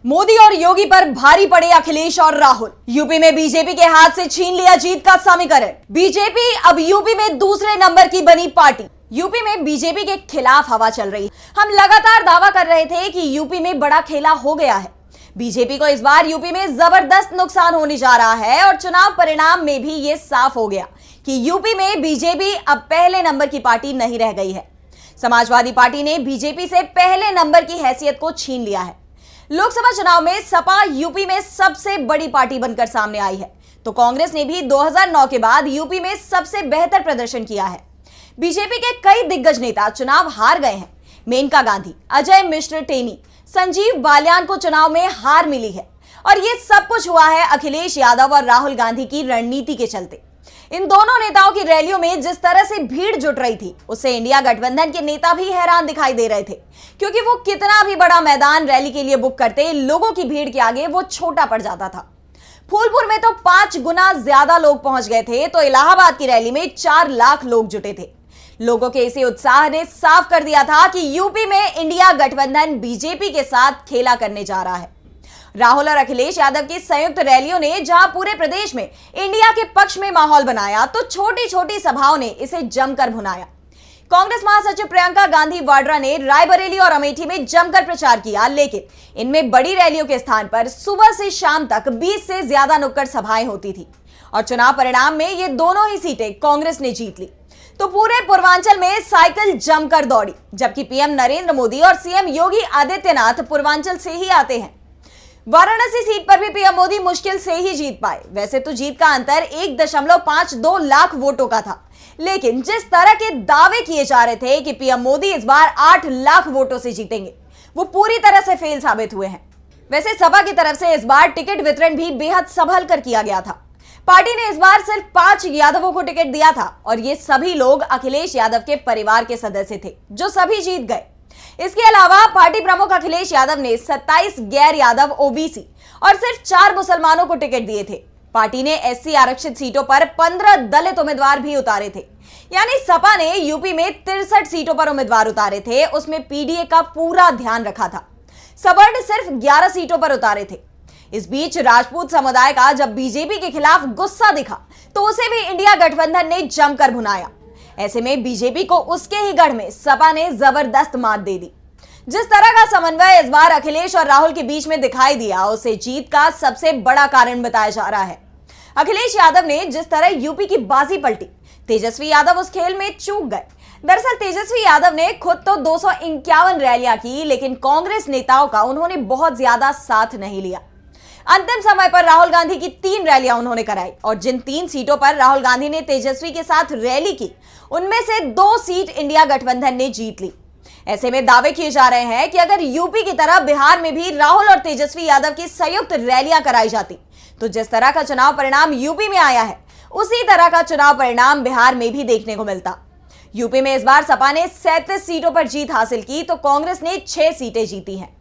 मोदी और योगी पर भारी पड़े अखिलेश और राहुल। यूपी में बीजेपी के हाथ से छीन लिया जीत का समीकरण। बीजेपी अब यूपी में दूसरे नंबर की बनी पार्टी। यूपी में बीजेपी के खिलाफ हवा चल रही है। हम लगातार दावा कर रहे थे कि यूपी में बड़ा खेला हो गया है। बीजेपी को इस बार यूपी में जबरदस्त नुकसान होने जा रहा है और चुनाव परिणाम में भी यह साफ हो गया कि यूपी में बीजेपी अब पहले नंबर की पार्टी नहीं रह गई है। समाजवादी पार्टी ने बीजेपी से पहले नंबर की हैसियत को छीन लिया है। लोकसभा चुनाव में सपा यूपी में सबसे बड़ी पार्टी बनकर सामने आई है, तो कांग्रेस ने भी 2009 के बाद यूपी में सबसे बेहतर प्रदर्शन किया है। बीजेपी के कई दिग्गज नेता चुनाव हार गए हैं। मेनका गांधी, अजय मिश्र टेनी, संजीव बालियान को चुनाव में हार मिली है और ये सब कुछ हुआ है अखिलेश यादव और राहुल गांधी की रणनीति के चलते। इन दोनों नेताओं की रैलियों में जिस तरह से भीड़ जुट रही थी, उससे इंडिया गठबंधन के नेता भी हैरान दिखाई दे रहे थे, क्योंकि वो कितना भी बड़ा मैदान रैली के लिए बुक करते, लोगों की भीड़ के आगे वो छोटा पड़ जाता था। फूलपुर में तो 5 गुना ज्यादा लोग पहुंच गए थे, तो इलाहाबाद की रैली में 4 लाख लोग जुटे थे। लोगों के इसी उत्साह ने साफ कर दिया था कि यूपी में इंडिया गठबंधन बीजेपी के साथ खेला करने जा रहा है। राहुल और अखिलेश यादव की संयुक्त रैलियों ने जहां पूरे प्रदेश में इंडिया के पक्ष में माहौल बनाया, तो छोटी छोटी सभाओं ने इसे जमकर भुनाया। कांग्रेस महासचिव प्रियंका गांधी वाड्रा ने रायबरेली और अमेठी में जमकर प्रचार किया, लेकिन इनमें बड़ी रैलियों के स्थान पर सुबह से शाम तक 20 से ज्यादा नुक्कड़ सभाएं होती थी और चुनाव परिणाम में ये दोनों ही सीटें कांग्रेस ने जीत ली। तो पूरे पूर्वांचल में साइकिल जमकर दौड़ी, जबकि पीएम नरेंद्र मोदी और सीएम योगी आदित्यनाथ पूर्वांचल से ही आते हैं। वाराणसी सीट पर भी पीएम मोदी मुश्किल से ही जीत पाए। वैसे तो जीत का अंतर 1.52 लाख वोटों का था, लेकिन जिस तरह के दावे किए जा रहे थे कि पीएम मोदी इस बार 8 लाख वोटों से जीतेंगे, वो पूरी तरह से फेल साबित हुए हैं। वैसे सपा की तरफ से इस बार टिकट वितरण भी बेहद संभल कर किया गया था। पार्टी ने इस बार सिर्फ 5 यादवों को टिकट दिया था और ये सभी लोग अखिलेश यादव के परिवार के सदस्य थे, जो सभी जीत गए। इसके अलावा पार्टी प्रमुख अखिलेश यादव ने 27 गैर यादव ओबीसी और सिर्फ 4 मुसलमानों को टिकट दिए थे। पार्टी ने एससी आरक्षित सीटों पर 15 दलित उम्मीदवार भी उतारे थे। यानी सपा ने यूपी में 63 सीटों पर उम्मीदवार उतारे थे, उसमें पीडीए का पूरा ध्यान रखा था। सवर्ण सिर्फ 11 सीटों पर उतारे थे। इस बीच राजपूत समुदाय का जब बीजेपी के खिलाफ गुस्सा दिखा, तो उसे भी इंडिया गठबंधन ने जमकर भुनाया। ऐसे में बीजेपी को उसके ही गढ़ में सपा ने जबरदस्त मात दे दी। जिस तरह का समन्वय इस बार अखिलेश और राहुल के बीच में दिखाई दिया, उसे जीत का सबसे बड़ा कारण बताया जा रहा है। अखिलेश यादव ने जिस तरह यूपी की बाजी पलटी, तेजस्वी यादव उस खेल में चूक गए। दरअसल तेजस्वी यादव ने खुद तो 251 रैलियां की, लेकिन कांग्रेस नेताओं का उन्होंने बहुत ज्यादा साथ नहीं लिया। अंतिम समय पर राहुल गांधी की 3 रैलियां उन्होंने कराई और जिन 3 सीटों पर राहुल गांधी ने तेजस्वी के साथ रैली की, उनमें से 2 सीट इंडिया गठबंधन ने जीत ली। ऐसे में दावे किए जा रहे हैं कि अगर यूपी की तरह बिहार में भी राहुल और तेजस्वी यादव की संयुक्त रैलियां कराई जाती, तो जिस तरह का चुनाव परिणाम यूपी में आया है, उसी तरह का चुनाव परिणाम बिहार में भी देखने को मिलता। यूपी में इस बार सपा ने 37 सीटों पर जीत हासिल की, तो कांग्रेस ने 6 सीटें जीती हैं।